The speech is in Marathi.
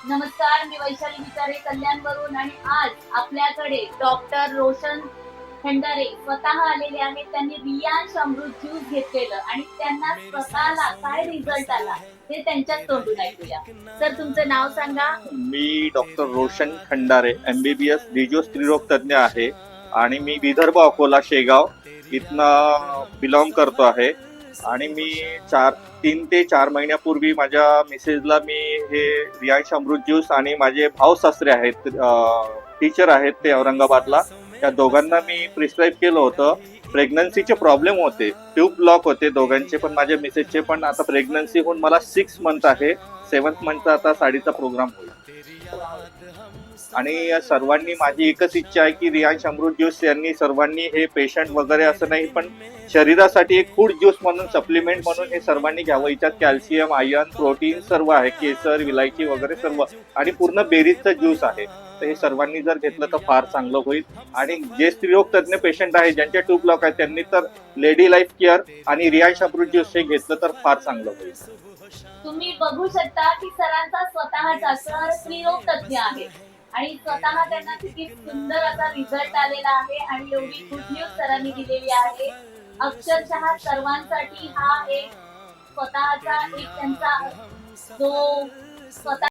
नमस्कार, मी वैशाली विचारे कल्याणवरून आणि आज आपल्याकडे डॉक्टर रोशन खंडारे स्वतः आलेले आहेत. त्यांनी रियांश अमृत ज्यूस घेतलेलं आणि त्यांना स्वतःला काय रिझल्ट आला ते त्यांच्याच तोंडून ऐकूया. सर, तुमचं नाव सांगा. मी डॉक्टर रोशन खंडारे MBBS डिजिओ स्त्रीरोग तज्ञ आहे आणि मी विदर्भ अकोला शेगाव इथनं बिलॉंग करतो आहे. आणि मी 3 ते 4 महिन्यापूर्वी माझ्या मिसेसला मी हे रियांश अमृत ज्यूस आणि माझे भाऊ सासरे आहेत, टीचर आहेत ते औरंगाबादला, त्या दोघांना मी प्रिस्क्राईब केलं होतं. प्रेग्नन्सीचे प्रॉब्लेम होते, ट्यूब ब्लॉक होते दोघांचे पण, माझ्या मिसेसचे पण. आता प्रेग्नन्सी होऊन मला 6 मंथ आहे, 7th मंथचा आता साडीचा प्रोग्राम होईल. आणि सर्वांनी माझी एकच इच्छा आहे की रियांश अमृत ज्यूस यांनी सर्वांनी हे पेशंट वगैरे असं नाही पण शरीरासाठी एक फूड ज्यूस म्हणून, सप्लिमेंट म्हणून हे सर्वांनी घ्यावं. याच्यात कॅल्शियम, आयर्न, प्रोटीन सर्व आहे, केसर, विलायची वगैरे सर्व, आणि पूर्ण बेरीजचं ज्यूस आहे. तर हे सर्वांनी जर घेतलं तर फार चांगलं होईल. आणि जे स्त्रीरोग तज्ञ पेशंट आहे ज्यांचे ट्यूब ब्लॉक आहे त्यांनी तर लेडी लाईफ केअर आणि रियांश अमृत ज्यूस हे घेतलं तर फार चांगलं होईल. तुम्ही बघू शकता की सरांचा स्वतःचा सर स्त्रीरोग तज्ञ आहे आणि स्वतः त्यांना किती सुंदर असा रिझल्ट आलेला आहे आणि एवढी गुड न्यूज सरांनी दिलेली आहे. अक्षरशः सर्वांसाठी हा एक स्वतःचा एक त्यांचा जो स्वतः